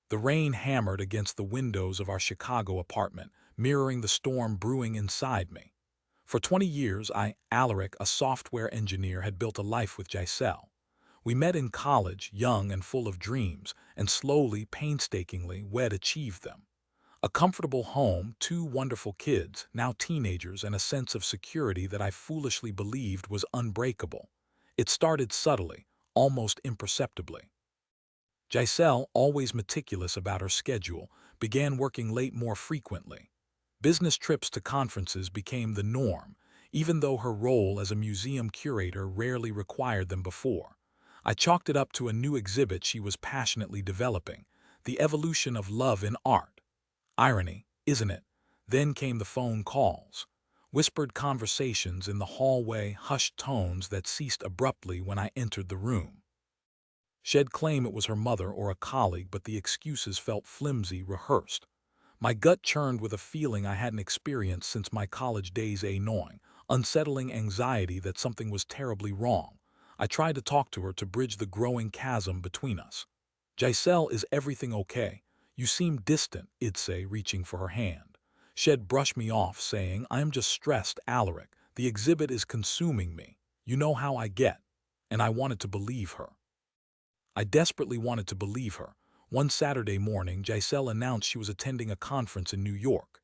The rain hammered against the windows of our Chicago apartment, mirroring the storm brewing inside me. For 20 years, Alaric, a software engineer, had built a life with Giselle. We met in college, young and full of dreams, and slowly, painstakingly, we'd achieved them. A comfortable home, two wonderful kids, now teenagers, and a sense of security that I foolishly believed was unbreakable. It started subtly, almost imperceptibly. Giselle, always meticulous about her schedule, began working late more frequently. Business trips to conferences became the norm, even though her role as a museum curator rarely required them before. I chalked it up to a new exhibit she was passionately developing, the evolution of love in art. Irony, isn't it? Then came the phone calls. Whispered conversations in the hallway, hushed tones that ceased abruptly when I entered the room. She'd claim it was her mother or a colleague, but the excuses felt flimsy, rehearsed. My gut churned with a feeling I hadn't experienced since my college days, a gnawing, unsettling anxiety that something was terribly wrong. I tried to talk to her to bridge the growing chasm between us. Giselle, is everything okay? You seem distant, I'd say, reaching for her hand. She'd brush me off, saying, I'm just stressed, Alaric. The exhibit is consuming me. You know how I get. And I wanted to believe her. I desperately wanted to believe her. One Saturday morning, Giselle announced she was attending a conference in New York.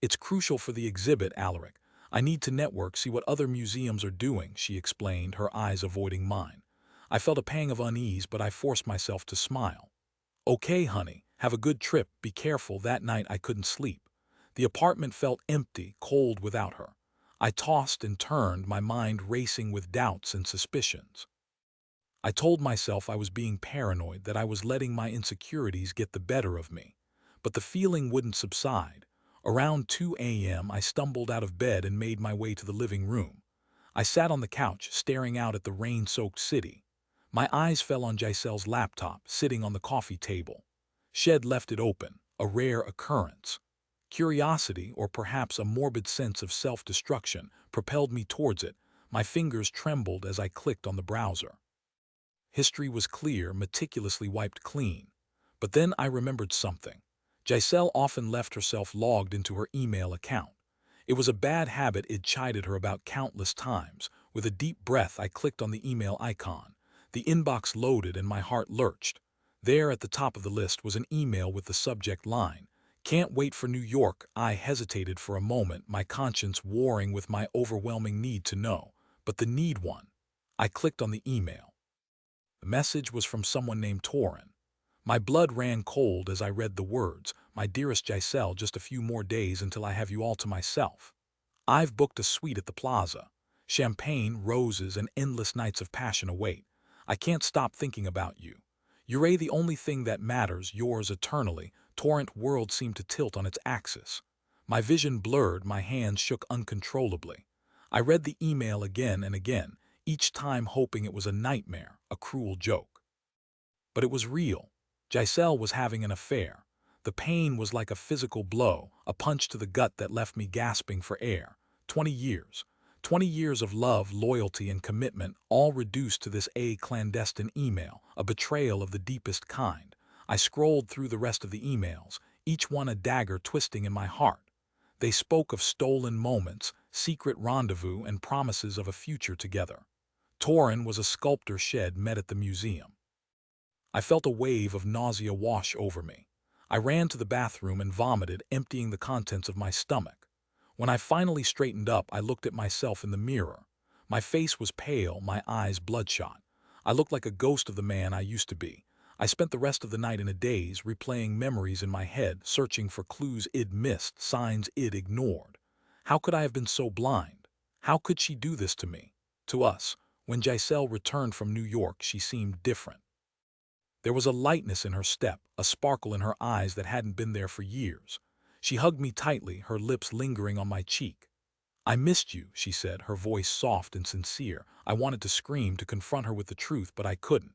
It's crucial for the exhibit, Alaric. I need to network, see what other museums are doing, she explained, her eyes avoiding mine. I felt a pang of unease, but I forced myself to smile. Okay, honey, have a good trip, be careful. That night I couldn't sleep. The apartment felt empty, cold without her. I tossed and turned, my mind racing with doubts and suspicions. I told myself I was being paranoid, that I was letting my insecurities get the better of me. But the feeling wouldn't subside. Around 2 a.m., I stumbled out of bed and made my way to the living room. I sat on the couch, staring out at the rain-soaked city. My eyes fell on Giselle's laptop, sitting on the coffee table. She'd left it open, a rare occurrence. Curiosity, or perhaps a morbid sense of self-destruction, propelled me towards it. My fingers trembled as I clicked on the browser. History was clear, meticulously wiped clean. But then I remembered something. Giselle often left herself logged into her email account. It was a bad habit I'd chided her about countless times. With a deep breath, I clicked on the email icon. The inbox loaded and my heart lurched. There at the top of the list was an email with the subject line, "Can't wait for New York." I hesitated for a moment, my conscience warring with my overwhelming need to know. But the need won. I clicked on the email. The message was from someone named Torin. My blood ran cold as I read the words, "My dearest Giselle, just a few more days until I have you all to myself. I've booked a suite at the Plaza. Champagne, roses, and endless nights of passion await. I can't stop thinking about you. You're the only thing that matters, yours eternally." Torrent world seemed to tilt on its axis. My vision blurred, my hands shook uncontrollably. I read the email again and again, each time hoping it was a nightmare, a cruel joke. But it was real. Giselle was having an affair. The pain was like a physical blow, a punch to the gut that left me gasping for air. 20 years. 20 years of love, loyalty, and commitment, all reduced to this clandestine email, a betrayal of the deepest kind. I scrolled through the rest of the emails, each one a dagger twisting in my heart. They spoke of stolen moments, secret rendezvous, and promises of a future together. Torin was a sculptor Shed met at the museum. I felt a wave of nausea wash over me. I ran to the bathroom and vomited, emptying the contents of my stomach. When I finally straightened up, I looked at myself in the mirror. My face was pale, my eyes bloodshot. I looked like a ghost of the man I used to be. I spent the rest of the night in a daze, replaying memories in my head, searching for clues I'd missed, signs I'd ignored. How could I have been so blind? How could she do this to me? To us? When Giselle returned from New York, she seemed different. There was a lightness in her step, a sparkle in her eyes that hadn't been there for years. She hugged me tightly, her lips lingering on my cheek. "I missed you," she said, her voice soft and sincere. I wanted to scream, to confront her with the truth, but I couldn't.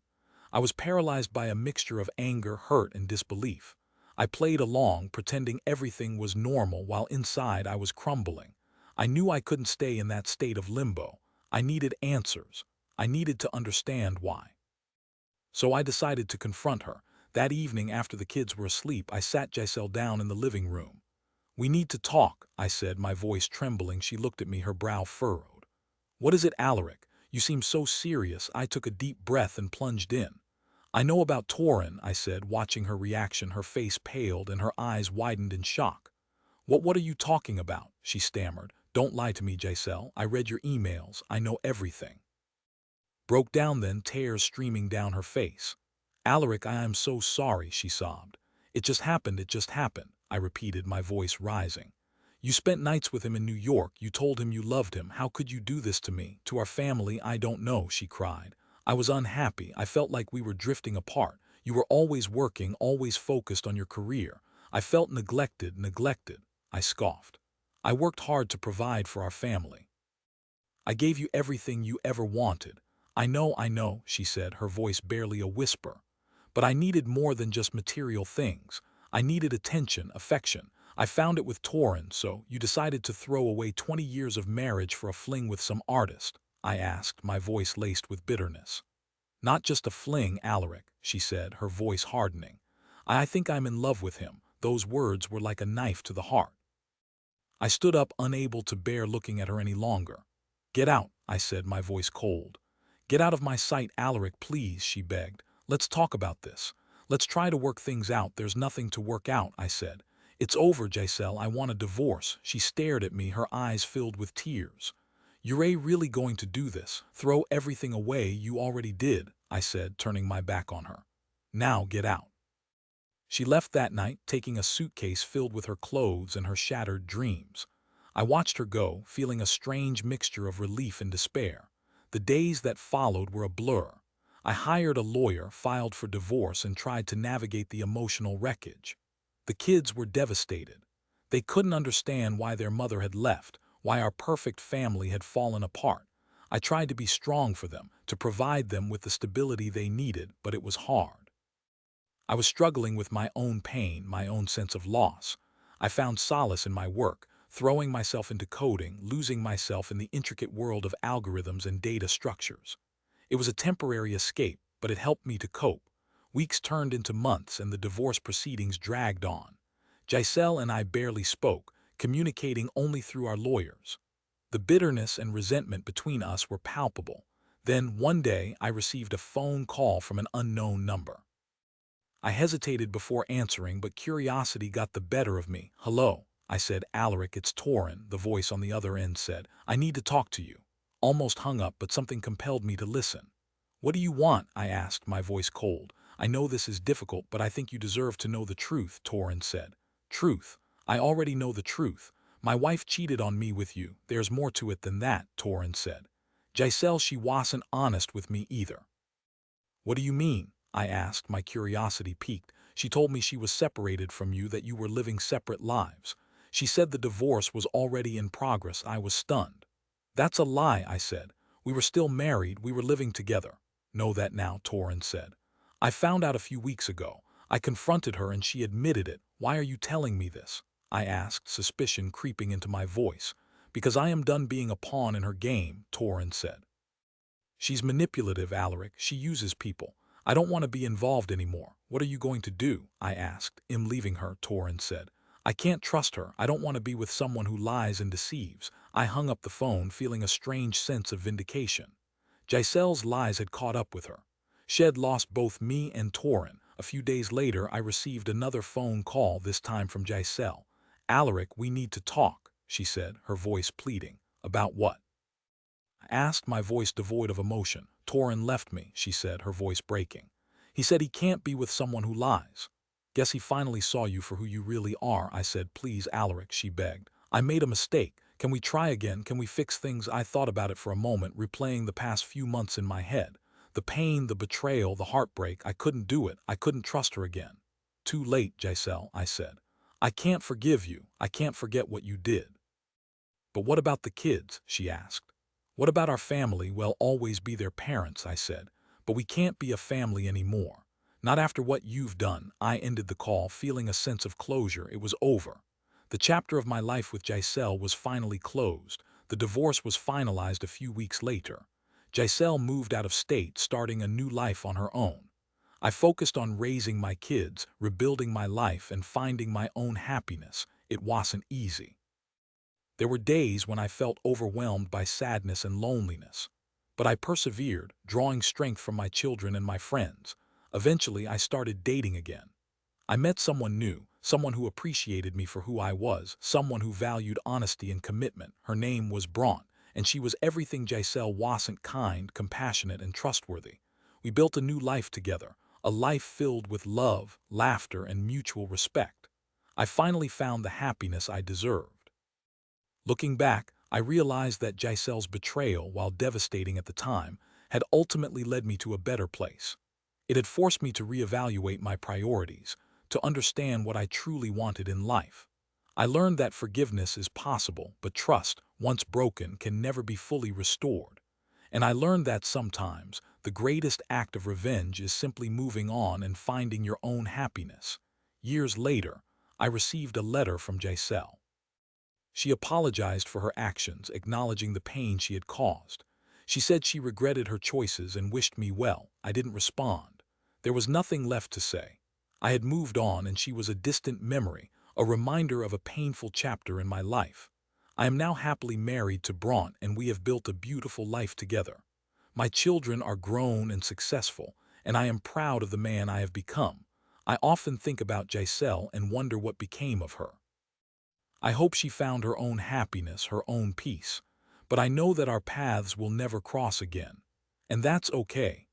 I was paralyzed by a mixture of anger, hurt, and disbelief. I played along, pretending everything was normal while inside I was crumbling. I knew I couldn't stay in that state of limbo. I needed answers. I needed to understand why. So I decided to confront her, That evening after the kids were asleep, I sat Giselle down in the living room. "We need to talk," I said, my voice trembling. She looked at me, her brow furrowed. "What is it, Alaric? You seem so serious." I took a deep breath and plunged in. "I know about Torin," I said, watching her reaction. Her face paled and her eyes widened in shock. What are you talking about?" she stammered. "Don't lie to me, Giselle. I read your emails. I know everything." Broke down then, tears streaming down her face. "Alaric, I am so sorry," she sobbed. It just happened," I repeated, my voice rising. "You spent nights with him in New York. You told him you loved him. How could you do this to me, to our family?" "I don't know," she cried. "I was unhappy. I felt like we were drifting apart. You were always working, always focused on your career. I felt neglected," I scoffed. "I worked hard to provide for our family. I gave you everything you ever wanted." I know," she said, her voice barely a whisper. "But I needed more than just material things. I needed attention, affection. I found it with Torin. So you decided to throw away 20 years of marriage for a fling with some artist?" I asked, my voice laced with bitterness. "Not just a fling, Alaric," she said, her voice hardening. I think I'm in love with him." Those words were like a knife to the heart. I stood up, unable to bear looking at her any longer. "Get out," I said, my voice cold. "Get out of my sight, Alaric, please," she begged. "Let's talk about this. Let's try to work things out." "There's nothing to work out," I said. "It's over, Giselle. I want a divorce." She stared at me, her eyes filled with tears. "You're really going to do this? Throw everything away you already did," I said, turning my back on her. "Now get out." She left that night, taking a suitcase filled with her clothes and her shattered dreams. I watched her go, feeling a strange mixture of relief and despair. The days that followed were a blur. I hired a lawyer, filed for divorce, and tried to navigate the emotional wreckage. The kids were devastated. They couldn't understand why their mother had left, why our perfect family had fallen apart. I tried to be strong for them, to provide them with the stability they needed, but it was hard. I was struggling with my own pain, my own sense of loss. I found solace in my work, throwing myself into coding, losing myself in the intricate world of algorithms and data structures. It was a temporary escape, but it helped me to cope. Weeks turned into months and the divorce proceedings dragged on. Giselle and I barely spoke, communicating only through our lawyers. The bitterness and resentment between us were palpable. Then, one day, I received a phone call from an unknown number. I hesitated before answering, but curiosity got the better of me. "Hello," I said. "Alaric, it's Torin," the voice on the other end said. "I need to talk to you." Almost hung up, but something compelled me to listen. "What do you want?" I asked, my voice cold. "I know this is difficult, but I think you deserve to know the truth," Torin said. "Truth? I already know the truth. My wife cheated on me with you. There's more to it than that," Torin said. "Giselle, she wasn't honest with me either." "What do you mean?" I asked, my curiosity piqued. "She told me she was separated from you, that you were living separate lives. She said the divorce was already in progress." I was stunned. "That's a lie," I said. "We were still married, we were living together." "Know that now," Torin said. "I found out a few weeks ago. I confronted her and she admitted it." "Why are you telling me this?" I asked, suspicion creeping into my voice. "Because I am done being a pawn in her game," Torin said. "She's manipulative, Alaric. She uses people. I don't want to be involved anymore." "What are you going to do?" I asked. "I'm leaving her," Torin said. "I can't trust her. I don't want to be with someone who lies and deceives." I hung up the phone, feeling a strange sense of vindication. Giselle's lies had caught up with her. She had lost both me and Torin. A few days later, I received another phone call, this time from Giselle. "Alaric, we need to talk," she said, her voice pleading. "About what?" I asked, my voice devoid of emotion. "Torin left me," she said, her voice breaking. "He said he can't be with someone who lies." "Guess he finally saw you for who you really are," I said. "Please, Alaric," she begged. "I made a mistake. Can we try again? Can we fix things?" I thought about it for a moment, replaying the past few months in my head. The pain, the betrayal, the heartbreak. I couldn't do it. I couldn't trust her again. "Too late, Giselle," I said. "I can't forgive you. I can't forget what you did." "But what about the kids?" she asked. "What about our family?" "We'll always be their parents," I said. "But we can't be a family anymore. Not after what you've done." I ended the call, feeling a sense of closure. It was over. The chapter of my life with Giselle was finally closed. The divorce was finalized a few weeks later. Giselle moved out of state, starting a new life on her own. I focused on raising my kids, rebuilding my life, and finding my own happiness. It wasn't easy. There were days when I felt overwhelmed by sadness and loneliness. But I persevered, drawing strength from my children and my friends. Eventually, I started dating again. I met someone new, someone who appreciated me for who I was, someone who valued honesty and commitment. Her name was Braun, and she was everything Giselle wasn't: kind, compassionate, and trustworthy. We built a new life together, a life filled with love, laughter, and mutual respect. I finally found the happiness I deserved. Looking back, I realized that Giselle's betrayal, while devastating at the time, had ultimately led me to a better place. It had forced me to reevaluate my priorities, to understand what I truly wanted in life. I learned that forgiveness is possible, but trust, once broken, can never be fully restored. And I learned that sometimes the greatest act of revenge is simply moving on and finding your own happiness. Years later, I received a letter from Giselle. She apologized for her actions, acknowledging the pain she had caused. She said she regretted her choices and wished me well. I didn't respond. There was nothing left to say. I had moved on, and she was a distant memory, a reminder of a painful chapter in my life. I am now happily married to Braun, and we have built a beautiful life together. My children are grown and successful, and I am proud of the man I have become. I often think about Giselle and wonder what became of her. I hope she found her own happiness, her own peace. But I know that our paths will never cross again. And that's okay.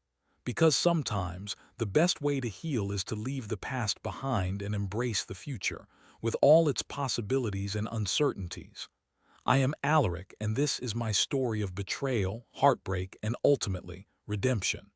Because sometimes the best way to heal is to leave the past behind and embrace the future, with all its possibilities and uncertainties. I am Alaric, and this is my story of betrayal, heartbreak, and ultimately, redemption.